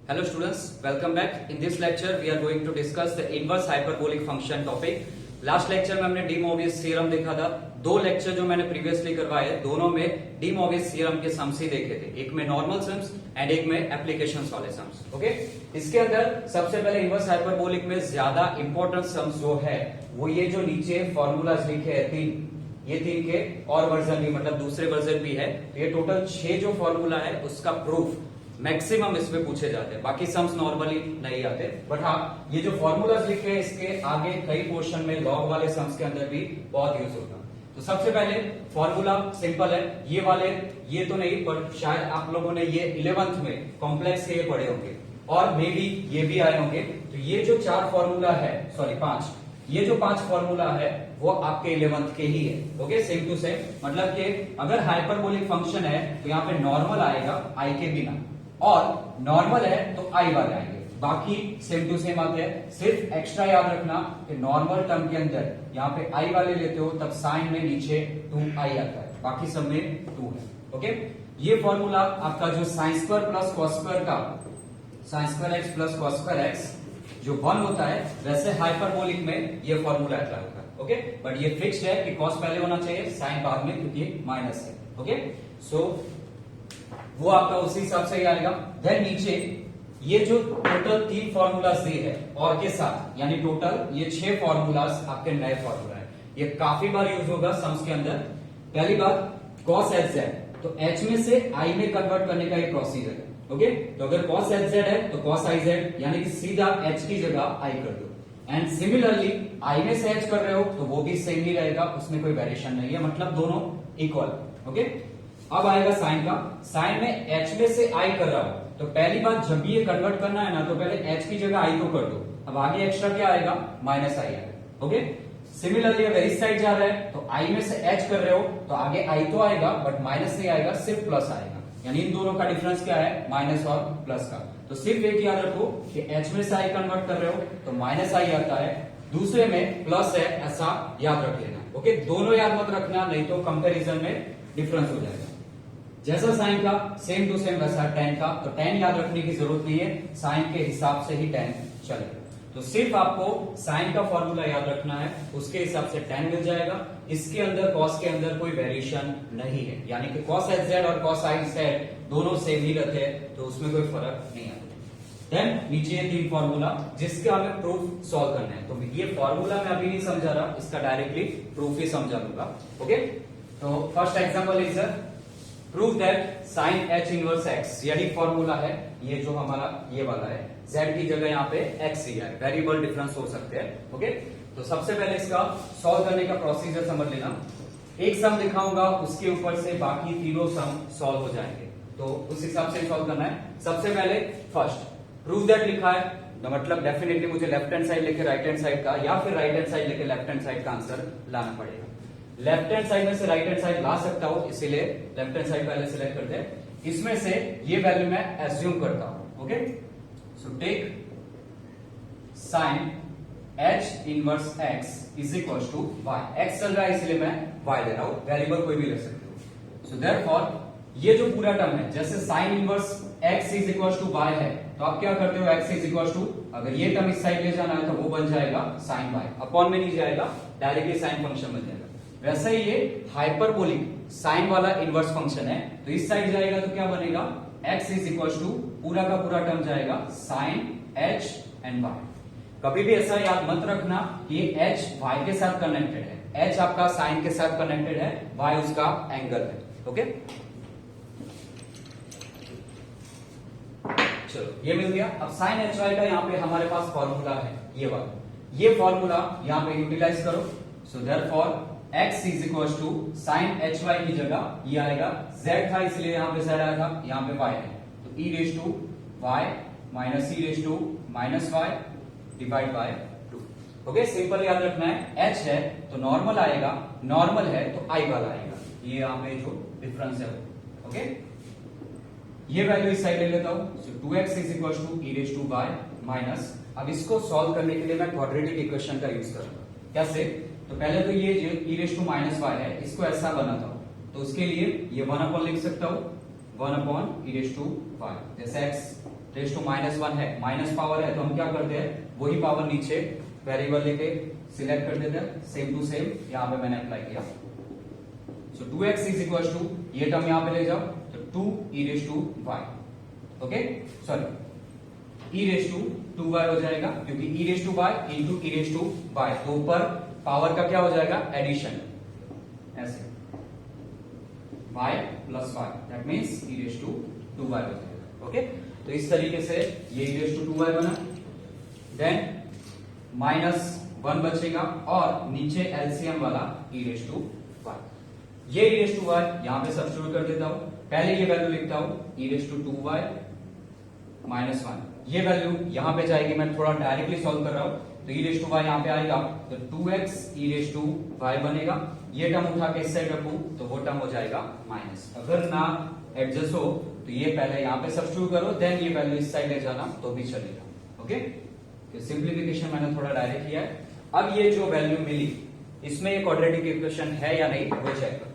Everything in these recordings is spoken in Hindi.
Hello students, welcome back. In this lecture we are going to discuss the inverse hyperbolic function topic. Last lecture में हमने डी मोवियस थ्योरम देखा था। दो लेक्चर जो मैंने प्रीवियसली करवाए दोनों में डी मोवियस थ्योरम के सम्स ही देखे थे, एक में नॉर्मल सम्स एंड एक में एप्लीकेशंस वाले सम्स। ओके, इसके अंदर सबसे पहले इनवर्स हाइपरबोलिक में ज्यादा इंपॉर्टेंट सम्स जो है वो ये जो नीचे फॉर्मूलाज लिखे हैं ये तीन के और वर्जन भी, मतलब दूसरे वर्जन भी है, तो ये टोटल 6 जो फॉर्मूला है उसका प्रूफ मैक्सिमम इसमें पूछे जाते हैं। बाकी सम्स नॉर्मली नहीं आते, बट हाँ ये जो फॉर्मूलाज लिखे हैं इसके आगे कई पोर्शन में लॉग वाले सम्स के अंदर भी बहुत यूज होता है। तो सबसे पहले फॉर्मूला सिंपल है, ये वाले ये तो नहीं, पर शायद आप लोगों ने ये 11th में कॉम्प्लेक्स के ये पढ़े होंगे और मे बी ये भी आए होंगे। तो ये जो 4 फॉर्मूला है, सॉरी 5, ये जो 5 फॉर्मूला है वो आपके 11th के ही है। ओके, सेम टू सेम, मतलब कि अगर हाइपरबोलिक फंक्शन है तो यहाँ पे नॉर्मल आएगा आई के बिना, और नॉर्मल है तो आई वाले आएंगे, बाकी सेम टू सेम आते हैं। सिर्फ एक्स्ट्रा याद रखना कि नॉर्मल टर्म के अंदर यहाँ पे आई वाले लेते हो तब साइन में नीचे 2 आई आता है, बाकी सब में 2 है। ओके, ये फॉर्मूला आपका जो sine square plus cos square का sine square x plus cos square x जो 1 होता है, वैसे हाइपरबोलिक में ये फॉर्मूला अप्लाई होता है। ओके, बट ये फिक्स्ड है कि कॉस पहले होना चाहिए, साइन बाद में, क्योंकि माइनस है। ओके, सो वो आपका उसी हिसाब से ही आएगा। देन नीचे ये जो टोटल 3 फॉर्मूलाज दिए है और के साथ, यानी टोटल ये 6 फॉर्मूलाज आपके नए फॉर्मूला है। ये काफी बार यूज होगा सम्स के अंदर। पहली बात cos hz, तो h में से i में कन्वर्ट करने का ये प्रोसीजर है। ओके, तो अगर cos hz है तो cos iz, यानी कि सीधा h की जगह i कर दो। एंड सिमिलरली i में से h कर रहे हो तो वो भी सेम ही रहेगा, उसमें कोई वेरिएशन नहीं है, मतलब दोनों इक्वल। ओके, अब आएगा साइन का। साइन में h में से i कर रहा हूं तो पहली बात, जब भी ये कन्वर्ट करना है ना तो पहले h की जगह i को कर दो। अब आगे एक्स्ट्रा क्या आएगा, माइनस i आएगा। ओके, सिमिलरली अगर इस साइड जा रहा है तो i में से h कर रहे हो तो आगे i तो आएगा बट माइनस नहीं आएगा, सिर्फ प्लस आएगा। यानी इन दोनों का डिफरेंस क्या है, माइनस और प्लस का। तो सिर्फ एक याद रखो कि h में से i कन्वर्ट कर रहे हो तो माइनस i आता है, दूसरे में प्लस है, ऐसा याद रख लेना। ओके, दोनों याद मत रखना, नहीं तो कंपेरिजन में डिफरेंस हो जाएगा। जैसा साइन का सेम टू सेम वैसा tan का, तो tan याद रखने की जरूरत नहीं है, साइन के हिसाब से ही tan चलेगा। तो सिर्फ आपको साइन का फॉर्मूला याद रखना है, उसके हिसाब से tan मिल जाएगा। इसके अंदर cos के अंदर कोई वेरिएशन नहीं है, यानी कि cos hz और cos iz दोनों सेम ही रहते हैं, तो उसमें कोई फर्क नहीं आता। देन नीचे 3 फॉर्मूला जिसका हमें प्रूफ सॉल्व करना है, तो ये फॉर्मूला मैं अभी नहीं समझा रहा, इसका डायरेक्टली प्रूफ ही समझा दूंगा। ओके, तो first example is prove that sine h inverse x, यही फॉर्मूला है, ये जो हमारा ये वाला है, z की जगह यहाँ पे x ही है, वेरिएबल डिफरेंस हो सकते हैं। ओके, तो सबसे पहले इसका सॉल्व करने का प्रोसीजर समझ लेना। एक सम दिखाऊंगा, उसके ऊपर से बाकी तीनों सम सॉल्व हो जाएंगे, तो उस हिसाब से सॉल्व करना है। सबसे पहले फर्स्ट प्रूव दैट लिखा है, तो मतलब डेफिनेटली मुझे लेफ्ट हैंड साइड लेके राइट हैंड साइड का, या फिर राइट हैंड साइड लेके लेफ्ट हैंड साइड का आंसर लाना पड़ेगा। लेफ्ट हैंड साइड में से राइट हैंड साइड ला सकता हूं, इसीलिए लेफ्ट हैंड साइड पहले सिलेक्ट करते हैं। इसमें से ये वैल्यू मैं एज्यूम करता हूं। Okay, so take sine h inverse x is equal to y। x चल रहा है इसलिए मैं y ले रहा हूं, वेरिएबल कोई भी ले सकते हो। सो देयरफॉर ये जो पूरा टर्म है, जैसे sine inverse x is equal to y है, तो आप क्या करते हो, x इज इक्वल टू, अगर ये टर्म इस साइड ले जाना है तो वो बन जाएगा साइन y, अपॉन में नहीं जाएगा, डायरेक्टली साइन फंक्शन बन जाएगा। वैसा ही ये हाइपरबोलिक साइन वाला इनवर्स फंक्शन है, तो इस साइड जाएगा तो क्या बनेगा, x इज इक्वल टू पूरा का पूरा टर्म जाएगा साइन h एंड y। कभी भी ऐसा याद मत रखना कि h y के साथ कनेक्टेड है, h आपका साइन के साथ कनेक्टेड है, y उसका एंगल है। ओके, चलो ये मिल गया। अब साइन h y का यहाँ पे हमारे पास फॉर्मूला है, ये वाला, ये फॉर्मूला यहाँ पे यूटिलाइज करो। So therefore x is equal to sine h y की जगह ये आएगा, z था इसलिए यहाँ पे z आया था, यहाँ पे y है, तो e raise to y minus e raise to minus y divide by 2। Okay, simple याद रखना है, h है तो नॉर्मल आएगा, नॉर्मल है तो i वाला आएगा, ये यहाँ पे जो डिफरेंस है। ओके, ये वैल्यू इस साइड ले लेता हूं, so 2x is equal to e raise to y minus, अब इसको सॉल्व करने के लिए मैं क्वाड्रेटिक इक्वेशन का यूज करूंगा। कैसे, तो पहले तो ये जो e raise to minus y है, इसको ऐसा बनाता हूं, तो उसके लिए ये 1 अपॉन लिख सकता हूं, 1 upon e raise to y, जैसे x रेज टू -1 है, माइनस पावर है, तो हम क्या करते हैं वही पावर नीचे वेरिएबल लेके सिलेक्ट कर देते हैं, सेम टू सेम यहां पे मैंने अप्लाई किया। So 2x is equal to, ये टर्म यहां पे ले जाओ तो 2 e raise to y, okay sorry e raise to 2y हो जाएगा, क्योंकि e raise to y into e raise to y, तो ऊपर पावर का क्या हो जाएगा एडिशन, ऐसे y plus y, that means e raise to 2y हो जाएगा, ओके। तो इस तरीके से ये e रेज टू 2y बना, देन -1 बचेगा और नीचे एलसीएम वाला e रेज टू y, ये e रेज टू y यहां पे सब्स्टिट्यूट कर देता हूं, पहले ये वैल्यू लिखता हूं e रेज टू 2y -1, ये वैल्यू यहां पे जाएगी, मैं थोड़ा डायरेक्टली सॉल्व कर रहा हूं, तो e रेज टू y यहां पे आएगा तो 2x e raise to y बनेगा, ये टर्म उठा के इस साइड रखूं तो वो टर्म हो जाएगा माइनस, अगर ना एडजस्ट हो तो ये पहले यहां पे सब्स्टिट्यूट करो, देन ये वैल्यू इस साइड ले जाना तो भी चलेगा, ओके। सिंप्लीफिकेशन मैंने थोड़ा डायरेक्ट किया है। अब ये जो वैल्यू मिली इसमें ये क्वाड्रेटिक इक्वेशन है या नहीं वो चेक करो,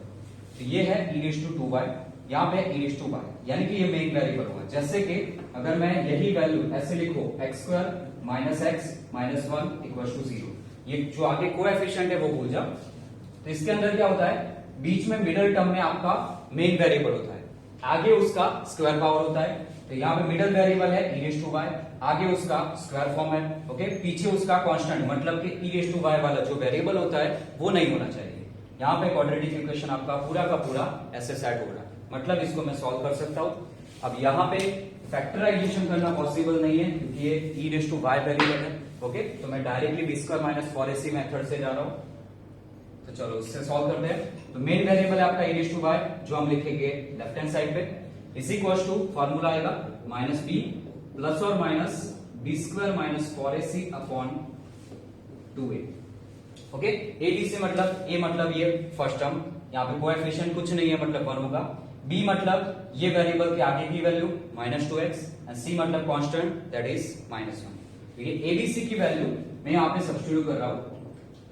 तो ये है e रेज टू 2y, यहाँ पे e रेज टू y, यानी कि ये मेन वेरिएबल होगा। जैसे कि अगर मैं यही वैल्यू ऐसे लिखो x square minus x minus 1 equal to 0, ये जो आगे कोएफिशिएंट है वो भूल जाओ, तो इसके अंदर क्या होता है, बीच में मिडिल टर्म में आपका मेन वेरिएबल होता है, आगे उसका स्क्वायर पावर होता है, तो यहाँ पे मिडिल वेरिएबल है e रेज टू y, आगे उसका स्क्वायर फॉर्म है, ओके, पीछे उसका कांस्टेंट, मतलब कि e रेज टू y वाला जो वेरिएबल होता है वो नहीं होना चाहिए। यहाँ पे क्वाड्रेटिक इक्वेशन आपका पूरा का पूरा ऐसे सेट होगा, मतलब इसको मैं सॉल्व कर सकता हूँ। अब यहाँ पे फैक्टराइजेशन करना पॉसिबल नहीं है क्योंकि ये e raise to y variable है, ओके, तो मैं directly b square minus 4ac method से जा रहा हूँ, तो चलो इससे सॉल्व करते हैं। तो मेन वेरिएबल है आपका e रेज टू y, जो हम लिखेंगे लेफ्ट हैंड साइड पे, इज इक्वल टू फॉर्मूला आएगा माइनस b प्लस और minus b square minus 4ac upon 2a, okay. A b से मतलब a मतलब ये फर्स्ट टर्म, यहाँ पे कोएफिशिएंट कुछ नहीं है मतलब 1 होगा, b मतलब ये वेरिएबल के आगे की वैल्यू -2x, एंड c मतलब कांस्टेंट दैट इज -1। तो ये एबीसी की वैल्यू मैं यहाँ पे सब्स्टिट्यूट कर रहा हूं,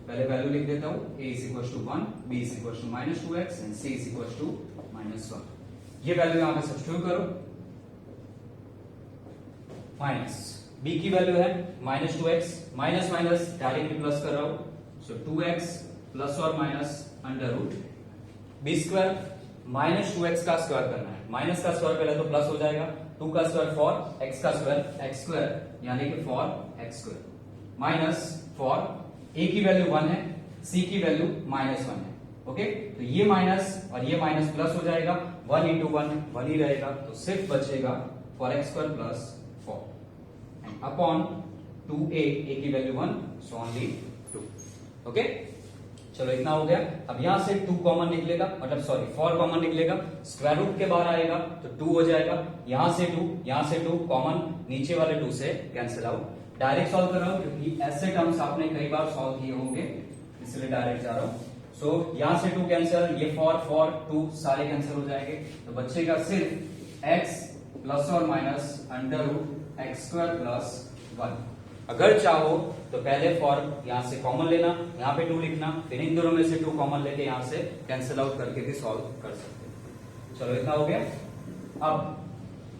पहले वैल्यू लिख देता हूं, a is equal to 1, b is equal to -2x and c is equal to -1। ये वैल्यू यहाँ पे सब्स्टिट्यूट करो, माइनस b की वैल्यू है -2x, minus minus directly plus कर रहा हूं, सो 2x प्लस और minus under root b square -2x का स्क्वायर करना है, माइनस का स्क्वायर पहले तो प्लस हो जाएगा, 2 का स्क्वायर 4, x का स्क्वायर x स्क्वायर यानी कि 4x square, minus for a की वैल्यू 1 है, c की वैल्यू -1 है, ओके। तो ये माइनस और ये माइनस प्लस हो जाएगा, 1 इंटू 1 ही रहेगा, तो सिर्फ बचेगा 4x square plus 4 and upon 2a, a की वैल्यू 1, सो ओनली 2, ओके। चलो इतना हो गया। अब यहां से 2 कॉमन निकलेगा, मतलब सॉरी 4 कॉमन निकलेगा, स्क्वायर रूट के बाहर आएगा तो 2 हो जाएगा, यहां से 2 कॉमन, नीचे वाले 2 से कैंसिल आउट। डायरेक्ट सॉल्व कर रहा हूं क्योंकि ऐसे टर्म्स आपने कई बार सॉल्व किए होंगे, इसलिए डायरेक्ट जा रहा हूं। सो यहां से 2 कैंसिल, ये 4 2 सारे कैंसिल हो जाएंगे, तो बचेगा सिर्फ x प्लस और minus under root x square plus 1। अगर चाहो तो पहले फॉर्म यहां से कॉमन लेना, यहां पे 2 लिखना, फिर इन दोनों में से 2 कॉमन लेके यहां से कैंसिल आउट करके भी सॉल्व कर सकते हैं। चलो इतना हो गया। अब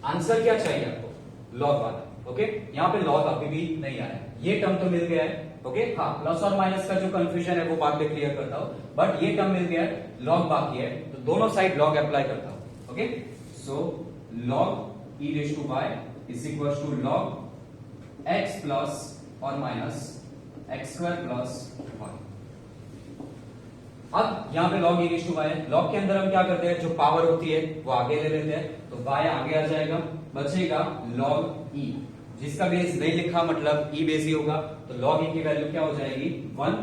आंसर क्या चाहिए आपको, लॉग वाला, ओके। यहां पे लॉग अभी भी नहीं आया, ये टर्म तो मिल गया है, ओके। हाँ, प्लस और माइनस का जो कंफ्यूजन है वो बाद में क्लियर करता हूं, बट ये टर्म मिल गया है, लॉग बाकी है, तो दोनों साइड लॉग अप्लाई करता हूं, okay. So log e raise to y is equal to log x plus और माइनस एक्स स्क्वायर प्लस 1। अब यहां पे log e raise to y है, log के अंदर हम क्या करते हैं, जो पावर होती है वो आगे ले लेते हैं, तो y आगे आ जाएगा, बचेगा log e, जिसका बेस नहीं लिखा मतलब e बेस ही होगा, तो log e की वैल्यू क्या हो जाएगी 1,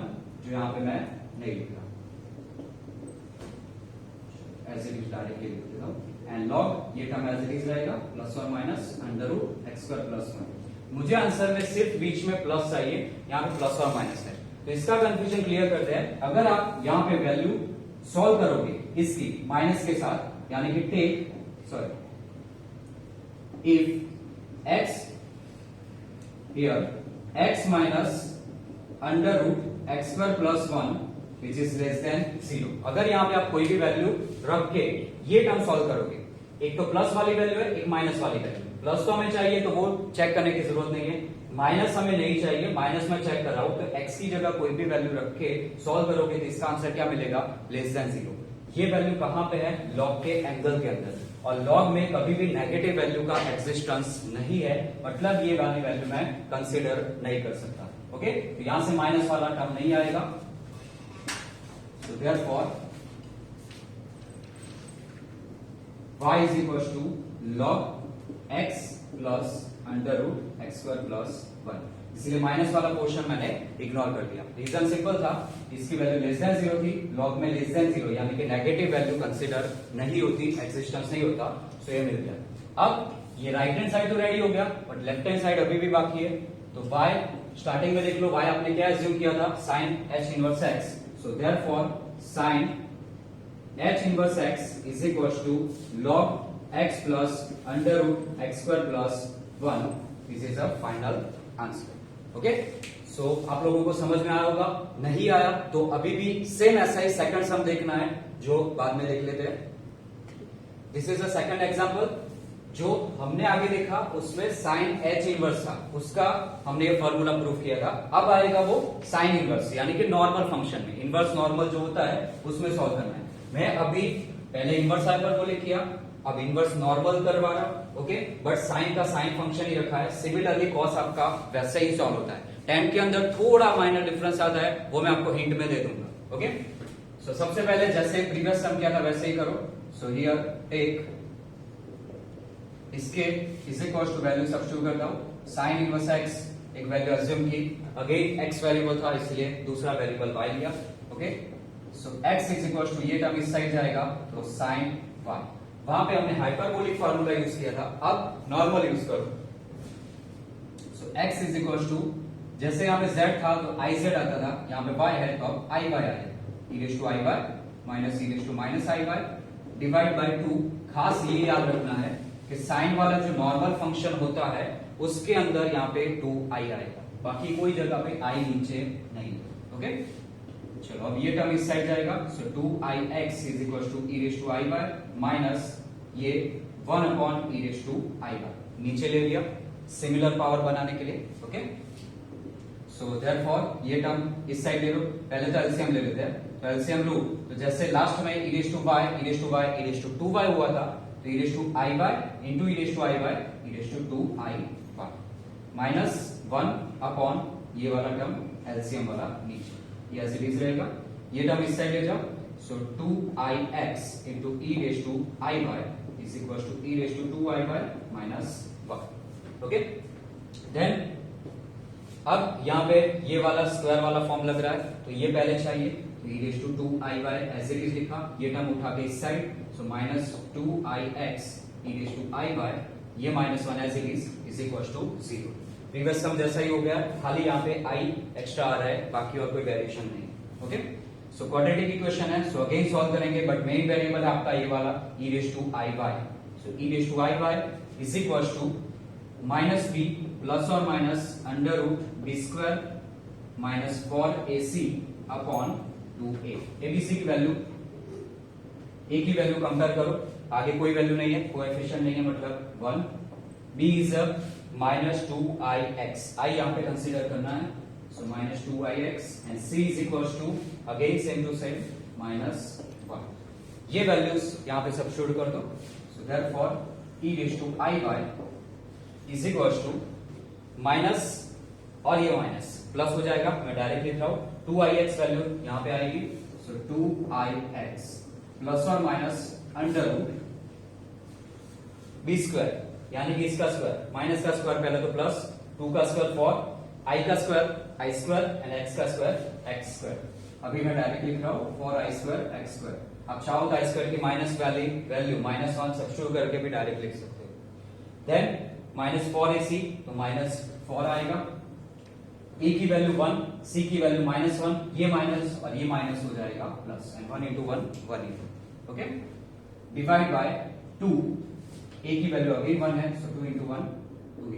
जो यहां पे मैं नहीं लिख रहा, ऐसे भी डायरेक्टली लिख देता हूं, एंड log ये टर्म एज इट इज रहेगा, प्लस और minus under root x square plus 1। मुझे आंसर में सिर्फ बीच में प्लस चाहिए, यहाँ पे प्लस और माइनस है, तो इसका कंफ्यूजन क्लियर करते हैं। अगर आप यहाँ पे वैल्यू सॉल्व करोगे इसकी माइनस के साथ, यानी कि take if x here x minus under root x square plus 1 which is less than 0। अगर यहाँ पे आप कोई भी वैल्यू रख के ये टर्म सॉल्व करोगे, एक तो प्लस वाली वैल्यू है, एक माइनस वाली वैल्यू, प्लस तो हमें चाहिए तो वो चेक करने की जरूरत नहीं है, माइनस हमें नहीं चाहिए, माइनस में चेक कर रहा हूं तो x की जगह कोई भी वैल्यू रख के सॉल्व करोगे तो इसका आंसर क्या मिलेगा, लेस देन 0। ये वैल्यू कहां पे है, लॉग के एंगल के अंदर, और लॉग में कभी भी नेगेटिव वैल्यू का एग्जिस्टेंस नहीं है, मतलब ये वाली वैल्यू मैं कंसीडर नहीं कर सकता। ओके, तो यहां से माइनस वाला टर्म नहीं आएगा। So therefore y is equals to log x plus under root x square plus 1। इसलिए माइनस वाला पोर्शन मैंने इग्नोर कर दिया। रीजन सिंपल था, इसकी वैल्यू लेस देन 0 थी, लॉग में लेस देन 0 यानी कि नेगेटिव वैल्यू कंसीडर नहीं होती, एक्सिस्टेंस नहीं होता, तो ये मिल गया। अब ये राइट हैंड साइड तो रेडी हो गया, बट लेफ्ट हैंड साइड अभी भी बाकी है। तो y स्टार्टिंग में देख लो, y आपने क्या एज्यूम किया था, sin h inverse x। So therefore sin h inverse x is equals to log x plus under root x square plus 1। This is a final answer. Okay, so आप लोगों को समझ में आया होगा, नहीं आया तो अभी भी सेम ऐसा ही सेकंड सम देखना है जो बाद में देख लेते हैं। This is a second example. जो हमने आगे देखा उसमें साइन h इनवर्स था, उसका हमने ये फॉर्मूला प्रूव किया था। अब आएगा वो साइन इनवर्स, यानी कि नॉर्मल फंक्शन में इनवर्स नॉर्मल जो होता है उसमें सॉल्व करना है। मैं अभी पहले इनवर्स हाइपरबोलिक किया, अब इनवर्स नॉर्मल करवा रहा। ओके, बट साइन का साइन फंक्शन ही रखा है। सिमिलरली कॉस आपका वैसे ही सॉल्व होता है। टेन के अंदर थोड़ा माइनर डिफरेंस आता है, वो मैं आपको हिंट में दे दूंगा। ओके, सो सबसे पहले जैसे प्रीवियस सम किया था वैसे ही करो। सो हियर टेक इसके is equal to value substitute करता हूं, साइन इनवर्स x एक वैल्यू अज्यूम की, अगेन x वेरिएबल था इसलिए दूसरा वेरिएबल y लिया। Okay, so x is equal to ये टर्म इस साइड जाएगा तो साइन y। वहां पे हमने हाइपरबोलिक फार्मूला यूज किया था, अब नॉर्मल यूज करो। सो x इज इक्वल टू जैसे यहाँ पे z था तो i z आता था, यहाँ पे y है तो अब i y आएगा, e raise to i y minus e raise to minus i y divide by 2। खास ये याद रखना है कि साइन वाला जो नॉर्मल फंक्शन होता है उसके अंदर यहाँ पे 2i आएगा, बाकी कोई जगह पे i नीचे नहीं। ओके, चलो अब ये टर्म इस साइड जाएगा। So 2ix is equal to e raise to i y minus ये 1 upon e raise to i y नीचे ले लिया सिमिलर पावर बनाने के लिए। ओके, सो देयरफॉर ये टर्म इस साइड ले लो, पहले तो एलसीएम ले लेते हैं। तो एलसीएम लो तो जैसे लास्ट में e raise to y e raise to y e raise to 2y हुआ था, तो e raise to i y into e raise to i y e raise to 2i y minus 1 upon ये वाला टर्म एलसीएम वाला नीचे, ये ऐसे इज रहेगा। ये टर्म इस साइड ले जाओ। So 2ix into e raise to i y is equal to e raise to 2i y minus 1। Okay, then अब यहाँ पे ये वाला स्क्वायर वाला फॉर्म लग रहा है तो ये पहले चाहिए, तो e raise to 2i y as it is लिखा, ये टर्म उठा के इस साइड। So minus 2ix e raise to i y ये minus 1 as it is equal to 0। Previous sum जैसा ही हो गया, खाली यहाँ पे i एक्स्ट्रा आ रहा है, बाकी और कोई वेरिएशन नहीं। ओके, सो क्वाड्रेटिक इक्वेशन है, सो अगेन सॉल्व करेंगे, बट मेन वेरिएबल है आपका ये वाला e raise to i y। So e raise to i y is equal to minus b plus और minus under root b square minus 4ac upon 2a। abc की वैल्यू a की वैल्यू कंपेयर करो, आगे कोई वैल्यू नहीं है, कोएफिशिएंट नहीं है, मतलब 1। b is a minus 2ix, i यहाँ पे कंसीडर करना है। So minus 2ix and c is equal to again same to same minus 1। ये वैल्यूज यहाँ पे सब्स्टिट्यूट कर दो। So therefore e raise to i y is equal to minus और ये माइनस प्लस हो जाएगा, मैं डायरेक्ट लिख रहा हूं 2ix वैल्यू यहां पे आएगी। सो 2ix प्लस और minus under root b square यानी कि इसका स्क्वायर माइनस का स्क्वायर पहले तो प्लस 2 का स्क्वायर 4 i का square i square and x का स्क्वायर x स्क्वायर। अभी मैं डायरेक्ट लिख रहा हूं 4i स्क्वायर x स्क्वायर। आप चाहो तो i स्क्वायर की माइनस वैल्यू माइनस 1 सब्स्टिट्यूट करके भी डायरेक्ट लिख सकते हो। देन माइनस 4ac तो माइनस 4 आएगा, a की वैल्यू 1 c की वैल्यू माइनस 1, ये माइनस और ये माइनस हो जाएगा plus, and 1 into 1 1 into. Okay, divide by 2, a की वैल्यू अगेन 1 है, so 2 into 1 2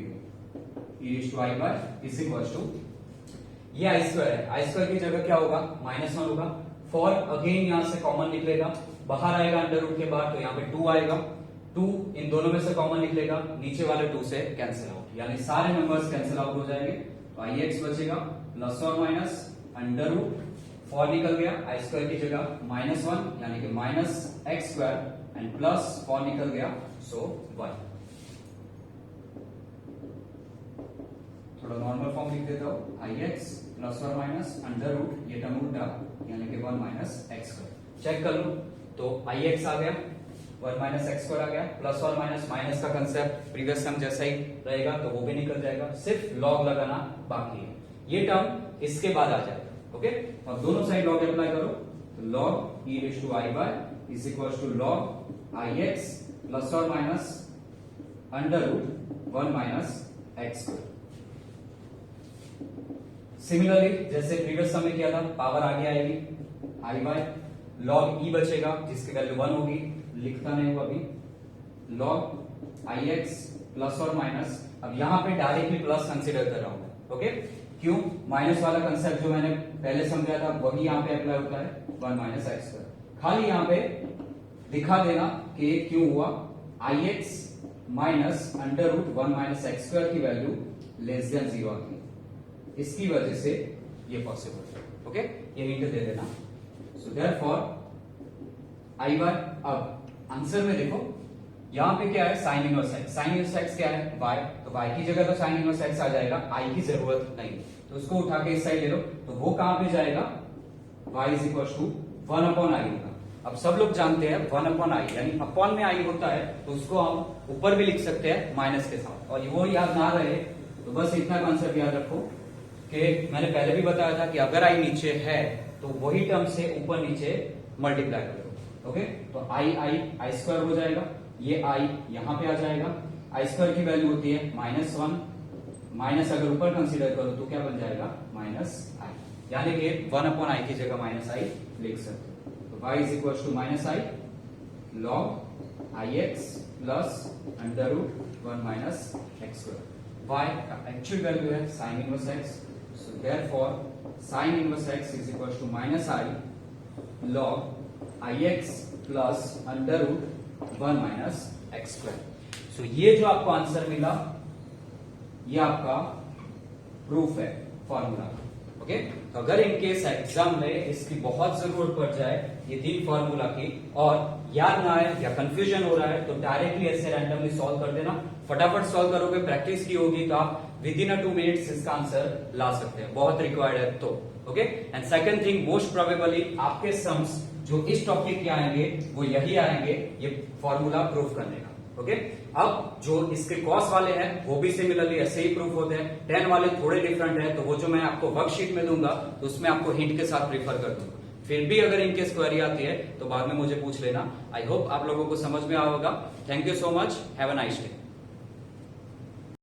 e raise to i y is equal to ये i स्क्वायर है, i स्क्वायर की जगह क्या होगा माइनस 1 होगा। 4 अगेन यहां से कॉमन निकलेगा, बाहर आएगा अंडर रूट के बाद, तो यहाँ पे 2 आएगा 2 इन दोनों में से कॉमन निकलेगा, नीचे वाले 2 से कैंसिल आउट, यानी सारे नंबर्स कैंसिल आउट हो जाएंगे। तो आई एक्स बचेगा प्लस और माइनस अंडर रूट 4 निकल गया, आई स्क्वायर की जगह -1 यानी कि minus x square and plus 4 निकल गया, सो 1। थोड़ा नॉर्मल फॉर्म लिख देता हूं, आई एक्स प्लस और माइनस अंडर रूट, ये टर्म उल्टा यानी कि 1 माइनस एक्स स्क्वायर। चेक कर लो तो आई एक्स आ गया, 1 माइनस एक्स स्क्वायर आ गया, प्लस और माइनस, माइनस का कंसेप्ट प्रीवियस टर्म जैसा ही रहेगा तो वो भी निकल जाएगा, सिर्फ लॉग लगाना बाकी है। ये टर्म इसके बाद आ जाएगा, ओके। और दोनों साइड लॉग अप्लाई करो, तो log e raise to i y is equal to log i x plus और minus under root 1 minus x square. Similarly जैसे प्रीवियस समय किया था, पावर आगे आएगी, आई बाय लॉग ई बचेगा जिसकी वैल्यू 1 होगी, लिखता नहीं हूं अभी, लॉग आई एक्स प्लस और माइनस, अब यहां पे डायरेक्टली प्लस कंसीडर कर रहा हूं, ओके। क्यों? माइनस वाला कंसेप्ट जो मैंने पहले समझाया था वही यहां पे अप्लाई होता है, 1 माइनस एक्स स्क्वायर। खाली यहां पे दिखा देना कि ये क्यों हुआ, i x minus under root 1 minus x square की वैल्यू लेस देन 0 आती है, इसकी वजह से ये पॉसिबल है, ओके। ये हिंट दे देना। सो देयरफॉर आई बार, अब आंसर में देखो यहां पे क्या है, sine inverse x, sign inverse x क्या है, y, तो y की जगह तो साइन इनवर्स एक्स आ जाएगा, i की जरूरत नहीं, तो उसको उठा के इस साइड ले लो, तो वो कहां पे जाएगा, y is equal to 1 upon i होगा। अब सब लोग जानते हैं 1 अपॉन आई यानी अपॉन में आई होता है, तो उसको हम ऊपर भी लिख सकते हैं माइनस के साथ, और वो याद ना रहे तो बस इतना कॉन्सेप्ट याद रखो कि मैंने पहले भी बताया था कि अगर आई नीचे है तो वही टर्म से ऊपर नीचे मल्टीप्लाई कर दो, ओके। तो आई स्क्वायर हो जाएगा, ये आई यहां पे आ जाएगा, आई स्क्वायर की वैल्यू होती है -1, माइनस अगर ऊपर कंसीडर करो तो क्या बन जाएगा, माइनस आई, यानी कि 1 अपॉन आई की जगह माइनस आई लिख सकते हो। तो y is equal to minus i log i x plus under root 1 minus x square. y का एक्चुअल वैल्यू है sine inverse x, so therefore sin inverse x is equal to minus I log ix plus under root 1 minus x square। so ये जो आपको आंसर मिला ये आपका प्रूफ है फॉर्मूला, ओके। तो अगर इनकेस एग्जाम में इसकी बहुत जरूरत पड़ जाए ये 3 फॉर्मूला की और याद ना आए या कंफ्यूजन हो रहा है तो डायरेक्टली ऐसे रैंडमली सॉल्व कर देना, फटाफट सॉल्व करोगे, प्रैक्टिस की होगी तो आप विद इन 2 मिनट्स इसका आंसर ला सकते हैं, बहुत रिक्वायर्ड है तो, okay. And second thing, most probably आपके सम्स जो इस टॉपिक के आएंगे वो यही आएंगे, ये फॉर्मूला प्रूफ करने का, ओके। अब जो इसके कॉस वाले हैं वो भी सिमिलरली ऐसे ही प्रूफ होते हैं, 10 वाले थोड़े डिफरेंट है, तो वो जो मैं आपको वर्कशीट में दूंगा तो उसमें आपको हिंट के साथ प्रीफर कर दूंगा। फिर भी अगर इनकेस क्वेरी आती है तो बाद में मुझे पूछ लेना। आई होप आप लोगों को समझ में आया होगा। Thank you so much, have a nice day.